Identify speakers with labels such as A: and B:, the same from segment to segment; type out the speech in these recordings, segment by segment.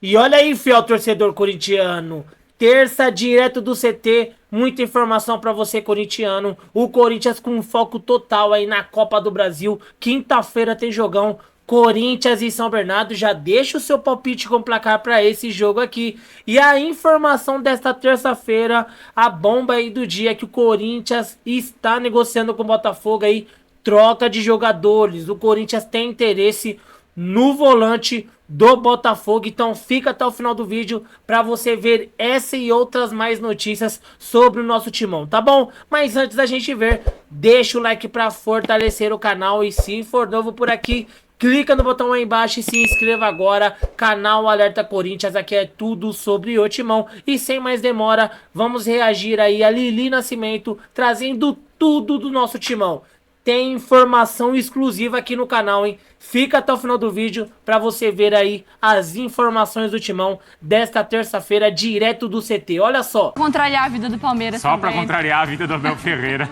A: E olha aí, fiel torcedor corintiano. Terça, direto do CT, muita informação pra você, corintiano. O Corinthians com foco total aí na Copa do Brasil. Quinta-feira tem jogão. Corinthians e São Bernardo. Já deixa o seu palpite com placar pra esse jogo aqui. E a informação desta terça-feira, a bomba aí do dia, é que o Corinthians está negociando com o Botafogo aí. Troca de jogadores. O Corinthians tem interesse no volante do Botafogo. Então fica até o final do vídeo para você ver essa e outras mais notícias sobre o nosso timão, tá bom? Mas antes da gente ver, deixa o like para fortalecer o canal e se for novo por aqui, clica no botão aí embaixo e se inscreva agora. Canal Alerta Corinthians, aqui é tudo sobre o timão. E sem mais demora, vamos reagir aí a Lili Nascimento, trazendo tudo do nosso timão. Tem informação exclusiva aqui no canal, hein? Fica até o final do vídeo para você ver aí as informações do timão desta terça-feira, direto do CT. Olha só.
B: Contrariar a vida do Palmeiras
C: só
B: também.
C: para contrariar a vida do Abel Ferreira.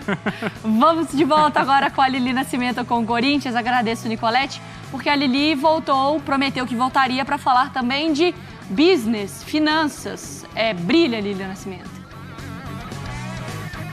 B: Vamos de volta agora com a Lili Nascimento com o Corinthians. Agradeço, Nicolete, porque a Lili voltou, prometeu que voltaria para falar também de business, finanças. Brilha, Lili Nascimento.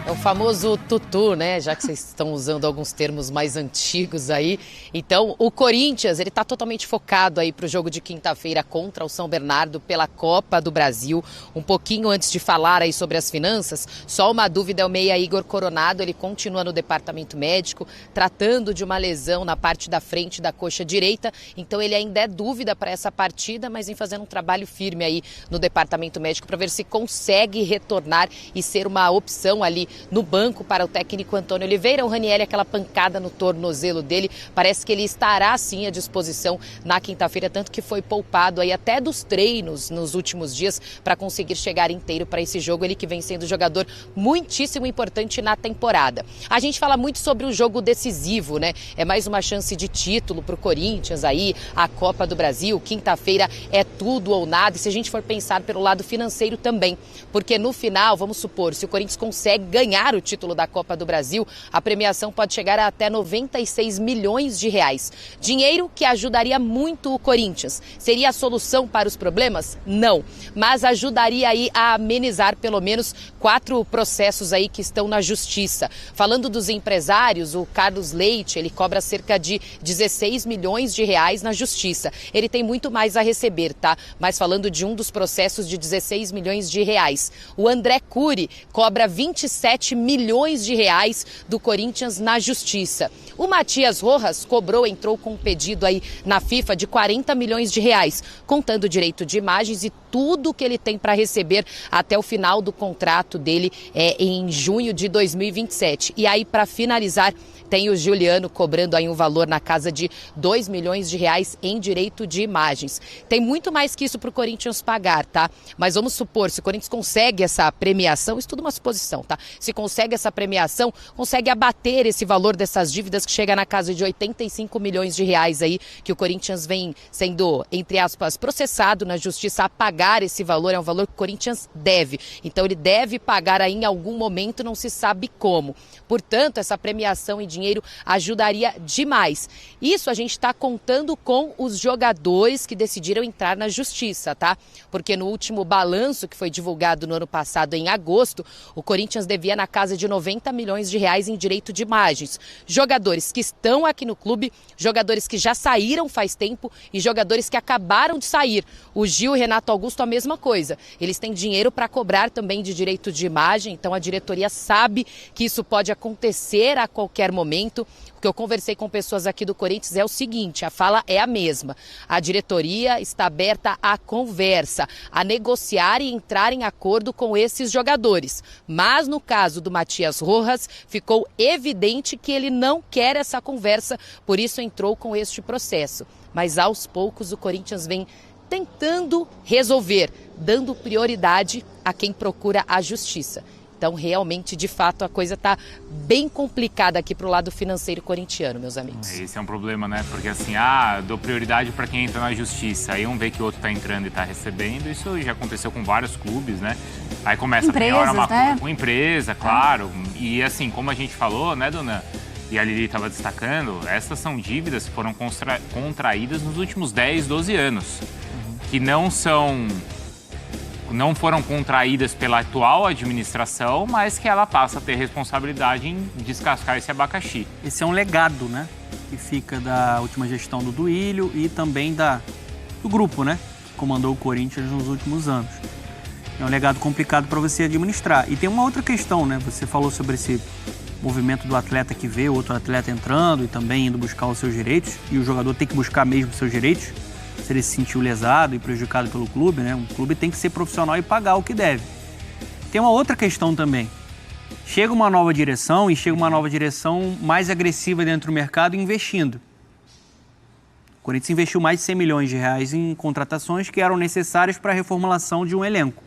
D: É o famoso tutu, né? Já que vocês estão usando alguns termos mais antigos aí. Então, o Corinthians, ele tá totalmente focado aí pro jogo de quinta-feira contra o São Bernardo pela Copa do Brasil. Um pouquinho antes de falar aí sobre as finanças, só uma dúvida, é o meia Igor Coronado, ele continua no departamento médico, tratando de uma lesão na parte da frente da coxa direita. Então, ele ainda é dúvida para essa partida, mas vem fazendo um trabalho firme aí no departamento médico para ver se consegue retornar e ser uma opção ali no banco para o técnico Antônio Oliveira. O Ranieri, aquela pancada no tornozelo dele, parece que ele estará sim à disposição na quinta-feira, tanto que foi poupado aí até dos treinos nos últimos dias para conseguir chegar inteiro para esse jogo, ele que vem sendo jogador muitíssimo importante na temporada. A gente fala muito sobre o jogo decisivo, né? É mais uma chance de título para o Corinthians aí, a Copa do Brasil, quinta-feira é tudo ou nada, e se a gente for pensar pelo lado financeiro também, porque no final, vamos supor, se o Corinthians consegue ganhar o título da Copa do Brasil, a premiação pode chegar a até 96 milhões de reais. Dinheiro que ajudaria muito o Corinthians. Seria a solução para os problemas? Não. Mas ajudaria aí a amenizar pelo menos 4 processos aí que estão na justiça. Falando dos empresários, o Carlos Leite, ele cobra cerca de 16 milhões de reais na justiça. Ele tem muito mais a receber, tá? Mas falando de um dos processos de 16 milhões de reais. O André Cury cobra 27 milhões de reais do Corinthians na justiça. O Matias Rojas entrou com um pedido aí na FIFA de 40 milhões de reais, contando direito de imagens e tudo que ele tem para receber até o final do contrato dele em junho de 2027. E aí, para finalizar, tem o Juliano cobrando aí um valor na casa de 2 milhões de reais em direito de imagens. Tem muito mais que isso para o Corinthians pagar, tá? Mas vamos supor, se o Corinthians consegue essa premiação, isso tudo é uma suposição, tá? Se consegue essa premiação, consegue abater esse valor dessas dívidas que chega na casa de 85 milhões de reais aí, que o Corinthians vem sendo, entre aspas, processado na justiça a pagar esse valor. É um valor que o Corinthians deve. Então ele deve pagar aí em algum momento, não se sabe como. Portanto, essa premiação em dinheiro ajudaria demais. Isso a gente está contando com os jogadores que decidiram entrar na justiça, tá? Porque no último balanço que foi divulgado no ano passado, em agosto, o Corinthians devia na casa de 90 milhões de reais em direito de imagens. Jogadores que estão aqui no clube, jogadores que já saíram faz tempo e jogadores que acabaram de sair. O Gil e Renato Augusto, a mesma coisa. Eles têm dinheiro para cobrar também de direito de imagem, então a diretoria sabe que isso pode acontecer a qualquer momento. O que eu conversei com pessoas aqui do Corinthians é o seguinte, a fala é a mesma. A diretoria está aberta à conversa, a negociar e entrar em acordo com esses jogadores. Mas no caso do Matias Rojas, ficou evidente que ele não quer essa conversa, por isso entrou com este processo. Mas aos poucos o Corinthians vem tentando resolver, dando prioridade a quem procura a justiça. Então, realmente, de fato, a coisa está bem complicada aqui para o lado financeiro corintiano, meus amigos.
C: Esse é um problema, né? Porque assim, dou prioridade para quem entra na justiça. Aí um vê que o outro está entrando e está recebendo. Isso já aconteceu com vários clubes, né? Aí começa
B: Empresas,
C: a
B: né?
C: com empresa, claro. E assim, como a gente falou, né, dona? E a Lili estava destacando, essas são dívidas que foram contraídas nos últimos 10, 12 anos. que não foram contraídas pela atual administração, mas que ela passa a ter responsabilidade em descascar esse abacaxi.
E: Esse é um legado, né? Que fica da última gestão do Duílio e também do grupo, né? Que comandou o Corinthians nos últimos anos. É um legado complicado para você administrar. E tem uma outra questão, né? Você falou sobre esse movimento do atleta que vê outro atleta entrando e também indo buscar os seus direitos. E o jogador tem que buscar mesmo os seus direitos, se ele se sentiu lesado e prejudicado pelo clube, né? Um clube tem que ser profissional e pagar o que deve. Tem uma outra questão também. Chega uma nova direção e chega uma nova direção mais agressiva dentro do mercado investindo. O Corinthians investiu mais de 100 milhões de reais em contratações que eram necessárias para a reformulação de um elenco.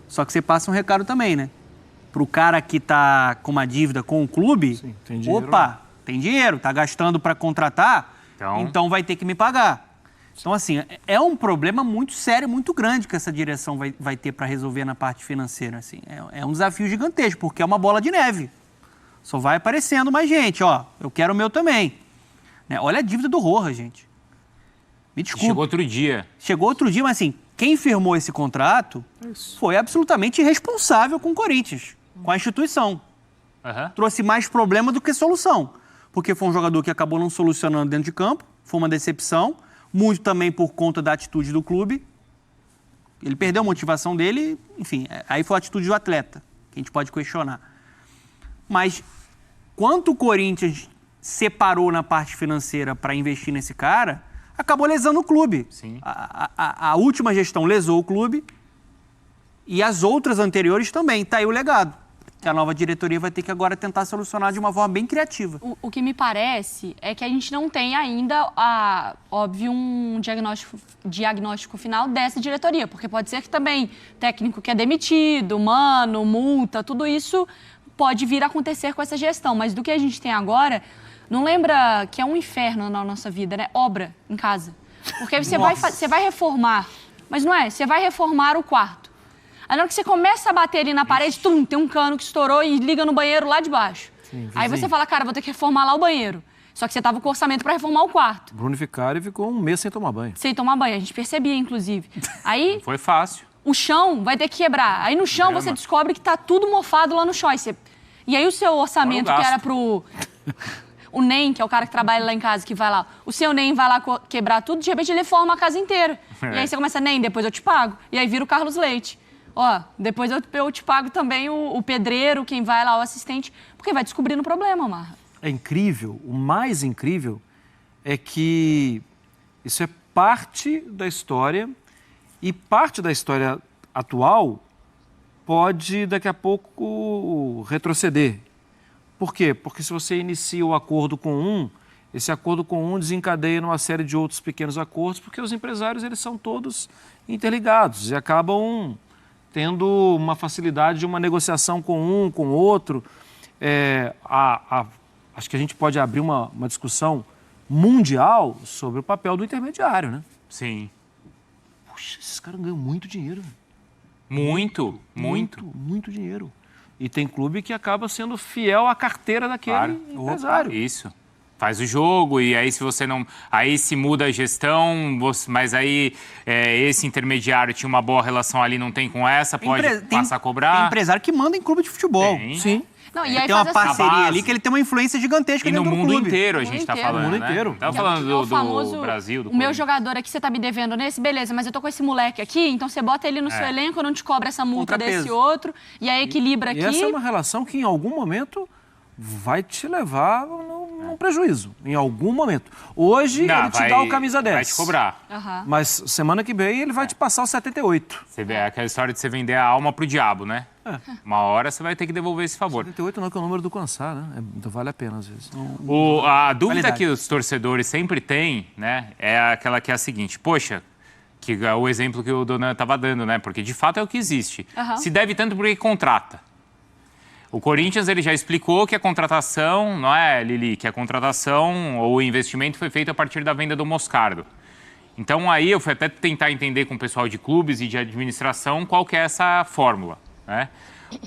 E: Só que você passa um recado também, né? Para o cara que está com uma dívida com o clube, sim, tem dinheiro, opa, tem dinheiro, está gastando para contratar, então vai ter que me pagar. Então, assim, é um problema muito sério, muito grande que essa direção vai ter para resolver na parte financeira. Assim. É um desafio gigantesco, porque é uma bola de neve. Só vai aparecendo mais gente, ó, eu quero o meu também. Né? Olha a dívida do Rojas, gente. Me desculpa.
C: Chegou outro dia.
E: Chegou outro dia, mas assim, quem firmou esse contrato foi absolutamente irresponsável com o Corinthians, com a instituição. Trouxe mais problema do que solução. Porque foi um jogador que acabou não solucionando dentro de campo, foi uma decepção, muito também por conta da atitude do clube. Ele perdeu a motivação dele, enfim, aí foi a atitude do atleta, que a gente pode questionar. Mas quanto o Corinthians separou na parte financeira para investir nesse cara, acabou lesando o clube.
C: Sim.
E: A última gestão lesou o clube e as outras anteriores também. Tá aí o legado. Que a nova diretoria vai ter que agora tentar solucionar de uma forma bem criativa.
B: O que me parece é que a gente não tem ainda, óbvio, um diagnóstico final dessa diretoria, porque pode ser que também técnico que é demitido, mano, multa, tudo isso pode vir a acontecer com essa gestão. Mas do que a gente tem agora, não lembra que é um inferno na nossa vida, né? Obra em casa. Porque você vai reformar, mas não é, você vai reformar o quarto. Aí na hora que você começa a bater ali na parede, tem um cano que estourou e liga no banheiro lá de baixo. Sim, aí você fala, cara, vou ter que reformar lá o banheiro. Só que você tava com orçamento para reformar o quarto.
F: Bruno Vicari ficou um mês sem tomar banho.
B: Sem tomar banho, a gente percebia, inclusive. Aí
C: foi fácil.
B: O chão vai ter que quebrar. Aí no chão você descobre que tá tudo mofado lá no chão. E aí o seu orçamento, que era pro... O NEM, que é o cara que trabalha lá em casa, que vai lá. O seu NEM vai lá quebrar tudo, de repente ele reforma a casa inteira. E aí você começa, NEM, depois eu te pago. E aí vira o Carlos Leite. Ó, depois eu te pago também o pedreiro, quem vai lá, o assistente, porque vai descobrindo o problema, Marra.
F: É incrível, o mais incrível é que isso é parte da história e parte da história atual pode daqui a pouco retroceder. Por quê? Porque se você inicia o acordo com um, esse acordo com um desencadeia numa série de outros pequenos acordos, porque os empresários eles são todos interligados e acabam tendo uma facilidade de uma negociação com um, com o outro. Acho que a gente pode abrir uma discussão mundial sobre o papel do intermediário, né?
C: Sim.
F: Puxa, esses caras ganham muito dinheiro.
C: Muito
F: dinheiro. E tem clube que acaba sendo fiel à carteira daquele empresário.
C: Isso. Faz o jogo e aí se você não... Aí se muda a gestão, mas aí esse intermediário tinha uma boa relação ali, não tem com essa, pode passar a cobrar.
E: Tem empresário que manda em clube de futebol.
C: Tem.
E: Sim.
B: Não, e aí
E: tem uma parceria ali que ele tem uma influência gigantesca dentro do clube.
C: E no mundo inteiro a gente está falando,
F: no mundo inteiro.
C: Tá falando do Brasil, do
B: O meu jogador aqui, você tá me devendo nesse, beleza, mas eu tô com esse moleque aqui, então você bota ele no seu elenco, eu não te cobro essa multa desse outro, e aí equilibra aqui.
F: E essa é uma relação que em algum momento vai te levar num prejuízo. Em algum momento. Hoje ele te dá o camisa 10.
C: Vai te cobrar.
B: Uhum.
F: Mas semana que vem ele vai te passar o 78.
C: Você vê aquela história de você vender a alma pro diabo, né? Uma hora você vai ter que devolver esse favor.
F: 78 não, que é o número do Cansar, né? Então vale a pena às vezes.
C: A dúvida que os torcedores sempre têm, né? É aquela que é a seguinte. Poxa, que é o exemplo que o Donan estava dando, né? Porque de fato é o que existe.
B: Uhum.
C: Se deve tanto porque contrata. O Corinthians ele já explicou que a contratação, não é, Lili? Que a contratação ou o investimento foi feito a partir da venda do Moscardo. Então aí eu fui até tentar entender com o pessoal de clubes e de administração qual que é essa fórmula, né?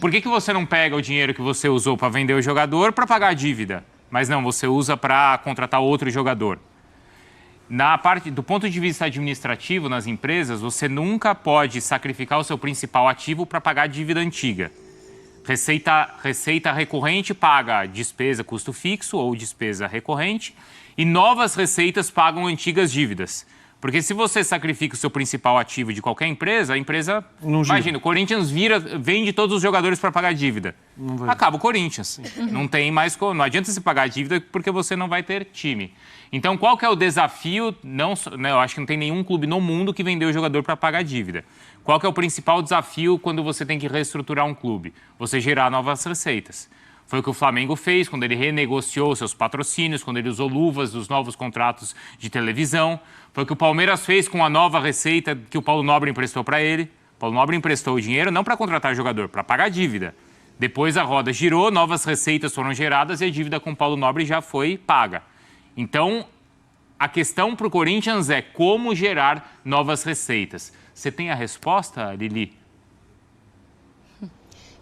C: Por que você não pega o dinheiro que você usou para vender o jogador para pagar a dívida? Mas não, você usa para contratar outro jogador. Do ponto de vista administrativo, nas empresas, você nunca pode sacrificar o seu principal ativo para pagar dívida antiga. Receita recorrente paga despesa custo fixo ou despesa recorrente e novas receitas pagam antigas dívidas. Porque se você sacrifica o seu principal ativo de qualquer empresa, a empresa... Imagina, o Corinthians vende todos os jogadores para pagar a dívida. Acaba o Corinthians. Não tem mais... Não adianta você pagar a dívida porque você não vai ter time. Então, qual que é o desafio? Eu acho que não tem nenhum clube no mundo que vendeu o jogador para pagar a dívida. Qual que é o principal desafio quando você tem que reestruturar um clube? Você gerar novas receitas. Foi o que o Flamengo fez quando ele renegociou seus patrocínios, quando ele usou luvas dos novos contratos de televisão. Foi o que o Palmeiras fez com a nova receita que o Paulo Nobre emprestou para ele. O Paulo Nobre emprestou o dinheiro não para contratar jogador, para pagar a dívida. Depois a roda girou, novas receitas foram geradas e a dívida com o Paulo Nobre já foi paga. Então, a questão para o Corinthians é como gerar novas receitas. Você tem a resposta, Lili?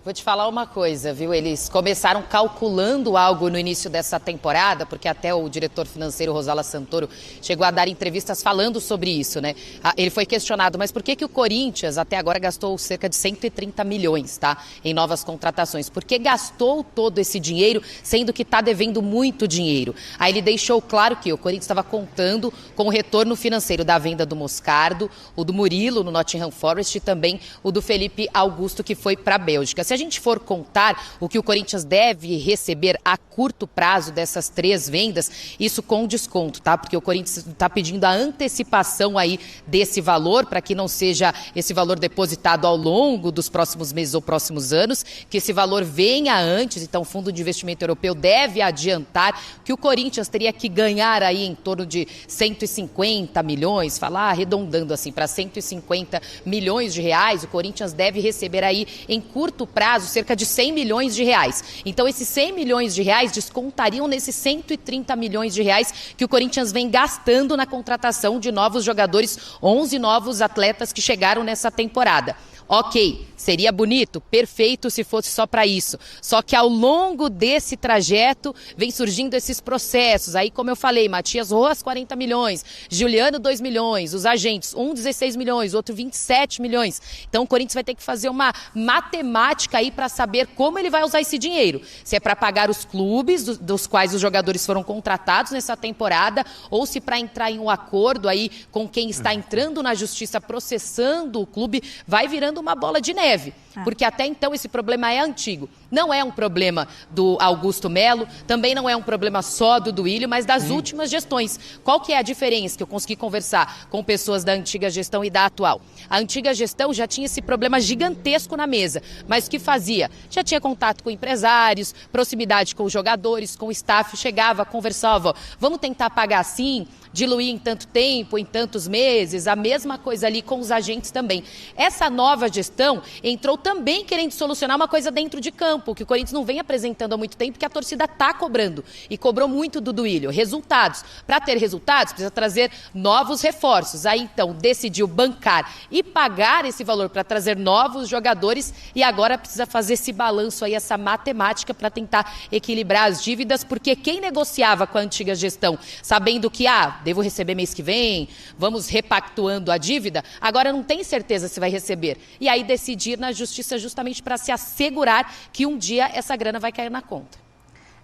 D: Vou te falar uma coisa, viu? Eles começaram calculando algo no início dessa temporada, porque até o diretor financeiro Rosala Santoro chegou a dar entrevistas falando sobre isso, né? Ele foi questionado, mas por que o Corinthians até agora gastou cerca de 130 milhões, tá? Em novas contratações? Porque gastou todo esse dinheiro, sendo que está devendo muito dinheiro. Aí ele deixou claro que o Corinthians estava contando com o retorno financeiro da venda do Moscardo, o do Murilo no Nottingham Forest e também o do Felipe Augusto, que foi para a Bélgica. Se a gente for contar o que o Corinthians deve receber a curto prazo dessas 3 vendas, isso com desconto, tá? Porque o Corinthians está pedindo a antecipação aí desse valor, para que não seja esse valor depositado ao longo dos próximos meses ou próximos anos, que esse valor venha antes. Então o Fundo de Investimento Europeu deve adiantar que o Corinthians teria que ganhar aí em torno de 150 milhões, arredondando assim para 150 milhões de reais, o Corinthians deve receber aí em curto prazo cerca de 100 milhões de reais. Então, esses 100 milhões de reais descontariam nesses 130 milhões de reais que o Corinthians vem gastando na contratação de novos jogadores, 11 novos atletas que chegaram nessa temporada. Ok, seria bonito, perfeito se fosse só para isso. Só que ao longo desse trajeto vem surgindo esses processos. Aí, como eu falei, Matias Rojas, 40 milhões, Juliano, 2 milhões, os agentes, um 16 milhões, outro 27 milhões. Então o Corinthians vai ter que fazer uma matemática aí para saber como ele vai usar esse dinheiro. Se é para pagar os clubes dos quais os jogadores foram contratados nessa temporada, ou se para entrar em um acordo aí com quem está entrando na justiça processando o clube, vai virando uma bola de neve, porque até então esse problema é antigo. Não é um problema do Augusto Melo, também não é um problema só do Duílio, mas das últimas gestões. Qual que é a diferença que eu consegui conversar com pessoas da antiga gestão e da atual? A antiga gestão já tinha esse problema gigantesco na mesa, mas o que fazia? Já tinha contato com empresários, proximidade com os jogadores, com o staff, chegava, conversava, vamos tentar pagar assim, diluir em tanto tempo, em tantos meses, a mesma coisa ali com os agentes também. Essa nova gestão entrou também querendo solucionar uma coisa dentro de campo, que o Corinthians não vem apresentando há muito tempo, que a torcida está cobrando, e cobrou muito do Duílio. Resultados. Para ter resultados, precisa trazer novos reforços. Aí, então, decidiu bancar e pagar esse valor para trazer novos jogadores, e agora precisa fazer esse balanço aí, essa matemática para tentar equilibrar as dívidas, porque quem negociava com a antiga gestão, sabendo que, devo receber mês que vem, vamos repactuando a dívida, agora não tem certeza se vai receber. E aí decidir na justiça justamente para se assegurar que um dia essa grana vai cair na conta.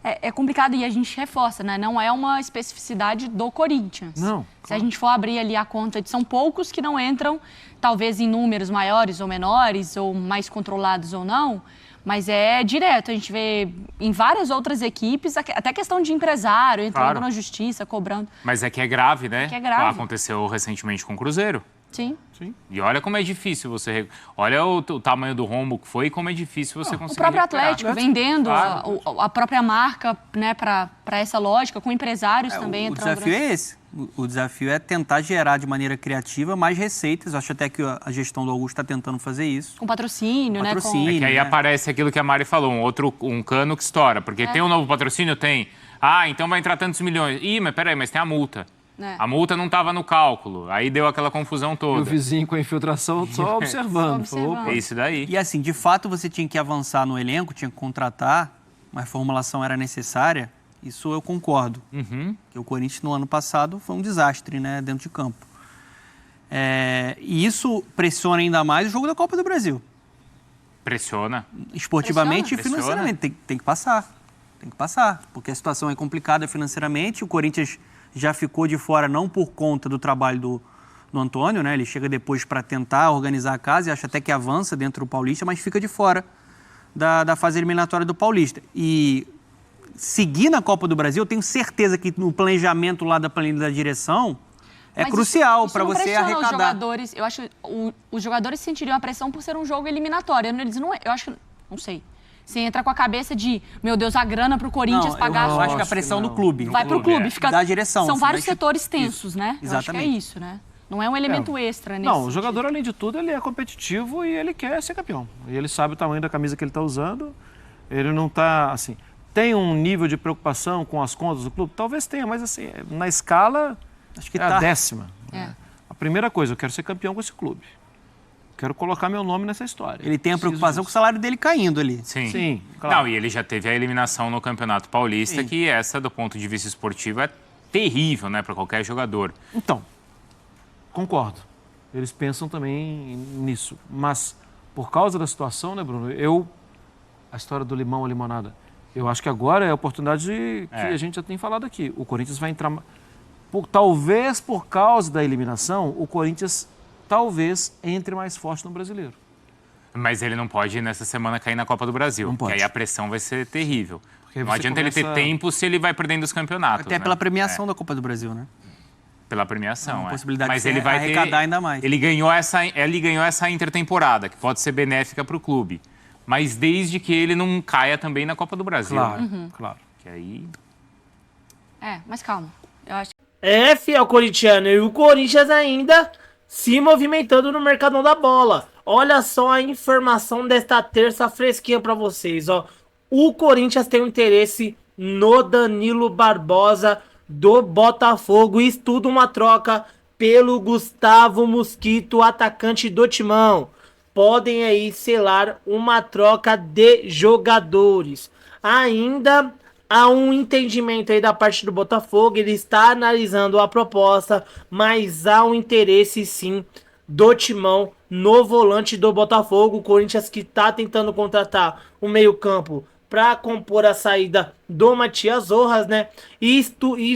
B: É complicado e a gente reforça, né? Não é uma especificidade do Corinthians.
F: Não.
B: Se a gente for abrir ali a conta, são poucos que não entram, talvez em números maiores ou menores, ou mais controlados ou não, mas é direto. A gente vê em várias outras equipes, até questão de empresário, entrando na justiça, cobrando.
C: Mas é que é grave, né?
B: Que é grave.
C: Aconteceu recentemente com o Cruzeiro.
B: Sim.
C: E olha como é difícil você... Olha o tamanho do rombo que foi e como é difícil você conseguir
B: O próprio
C: recuperar.
B: Atlético vendendo a própria marca, né, para essa lógica, com empresários também
E: O
B: entrando.
E: desafio é esse. O desafio é tentar gerar de maneira criativa mais receitas. Acho até que a gestão do Augusto está tentando fazer isso.
B: Com patrocínio, né?
C: É que aí aparece aquilo que a Mari falou, um cano que estoura. Porque tem um novo patrocínio? Tem. Então vai entrar tantos milhões. Mas peraí, mas tem a multa. A multa não estava no cálculo, aí deu aquela confusão toda.
F: E o vizinho com a infiltração só observando.
C: É isso daí.
E: E assim, de fato você tinha que avançar no elenco, tinha que contratar, uma reformulação era necessária, Isso eu concordo. Porque o Corinthians no ano passado foi um desastre, né, dentro de campo. E isso pressiona ainda mais o jogo da Copa do Brasil.
C: Pressiona.
E: Esportivamente
C: Pressiona.
E: e financeiramente. Tem que passar. Tem que passar. Porque a situação é complicada financeiramente. O Corinthians já ficou de fora não por conta do trabalho do Antônio, né? Ele chega depois para tentar organizar a casa e acha até que avança dentro do Paulista, mas fica de fora da fase eliminatória do Paulista. E seguir na Copa do Brasil, eu tenho certeza que no planejamento lá da planilha da direção é
B: Mas
E: crucial
B: isso
E: para
B: não
E: você
B: pressiona
E: arrecadar.
B: Os jogadores, eu acho que os jogadores sentiriam a pressão por ser um jogo eliminatório. Eles não, eu acho que, não sei. Você entra com a cabeça de, meu Deus, a grana pro Corinthians pagar.
E: Eu acho que a pressão do clube.
B: Vai pro clube, fica
E: da direção.
B: São
E: assim,
B: vários
E: mas,
B: setores tensos, né?
E: Exatamente.
B: Eu acho que é isso, né? Não é um elemento extra nesse
F: Não, o
B: sentido.
F: jogador, além de tudo, ele é competitivo e ele quer ser campeão. E ele sabe o tamanho da camisa que ele está usando. Ele não está, assim... Tem um nível de preocupação com as contas do clube? Talvez tenha, mas assim, na escala,
E: acho que
F: é a 10ª.
B: É.
F: A primeira coisa, eu quero ser campeão com esse clube. Quero colocar meu nome nessa história.
E: Ele tem a preocupação com o salário dele caindo ali.
C: Sim.
F: Claro.
C: Não, e ele já teve a eliminação no Campeonato Paulista, que essa, do ponto de vista esportivo, é terrível, né, para qualquer jogador.
F: Então, concordo. Eles pensam também nisso. Mas, por causa da situação, né, Bruno? A história do limão ou limonada, eu acho que agora é a oportunidade que a gente já tem falado aqui. O Corinthians vai entrar... talvez por causa da eliminação, o Corinthians talvez entre mais forte no Brasileiro.
C: Mas ele não pode, nessa semana, cair na Copa do Brasil.
E: Não pode.
C: Porque aí a pressão vai ser terrível.
F: Porque
C: Não
F: você
C: adianta ele ter
F: começa-
C: tempo se ele vai perdendo os campeonatos.
E: Até
C: né?
E: pela premiação da Copa do Brasil, né?
C: Pela premiação,
E: É uma possibilidade
C: Mas
E: de
C: ele vai
E: arrecadar ainda mais.
C: Ele ganhou essa intertemporada, que pode ser benéfica para o clube. Mas desde que ele não caia também na Copa do Brasil.
F: Claro,
C: Né?
F: claro.
C: Que aí...
B: Mas calma. Eu acho
A: Fiel corintiano, e o Corinthians ainda se movimentando no mercadão da bola. Olha só a informação desta terça fresquinha pra vocês, ó. O Corinthians tem um interesse no Danilo Barbosa do Botafogo e estuda uma troca pelo Gustavo Mosquito, atacante do Timão. Podem aí selar uma troca de jogadores. Ainda há um entendimento aí da parte do Botafogo, ele está analisando a proposta, mas há um interesse sim do Timão no volante do Botafogo. O Corinthians que está tentando contratar o meio-campo para compor a saída do Matias Rojas, né? E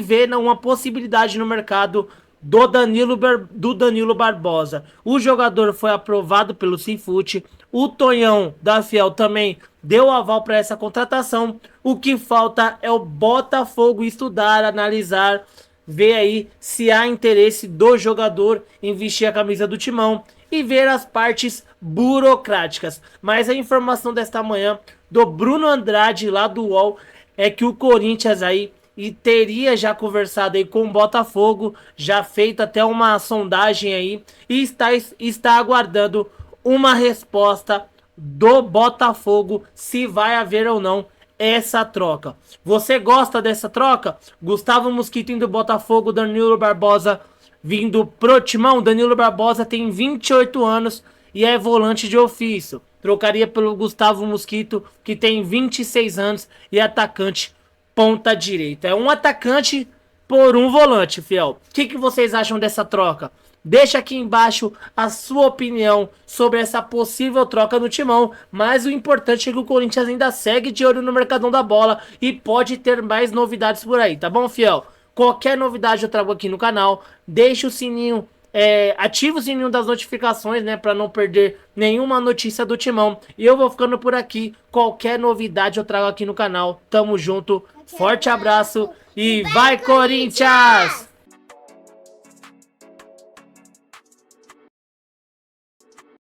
A: vê uma possibilidade no mercado do Danilo Barbosa. O jogador foi aprovado pelo Cifute. O Tonhão da Fiel também deu aval para essa contratação. O que falta é o Botafogo estudar, analisar, ver aí se há interesse do jogador em vestir a camisa do Timão e ver as partes burocráticas. Mas a informação desta manhã do Bruno Andrade lá do UOL é que o Corinthians aí teria já conversado aí com o Botafogo, já feito até uma sondagem aí e está aguardando uma resposta do Botafogo se vai haver ou não essa troca. Você gosta dessa troca? Gustavo Mosquito indo do Botafogo, Danilo Barbosa vindo pro Timão. Danilo Barbosa tem 28 anos e é volante de ofício. Trocaria pelo Gustavo Mosquito, que tem 26 anos e é atacante ponta direita. É um atacante por um volante, Fiel. O que vocês acham dessa troca? Deixa aqui embaixo a sua opinião sobre essa possível troca no Timão. Mas o importante é que o Corinthians ainda segue de olho no mercadão da bola e pode ter mais novidades por aí, tá bom, Fiel? Qualquer novidade eu trago aqui no canal. Deixa o sininho, ativa o sininho das notificações, né, para não perder nenhuma notícia do Timão. E eu vou ficando por aqui. Qualquer novidade eu trago aqui no canal. Tamo junto, forte abraço e vai Corinthians!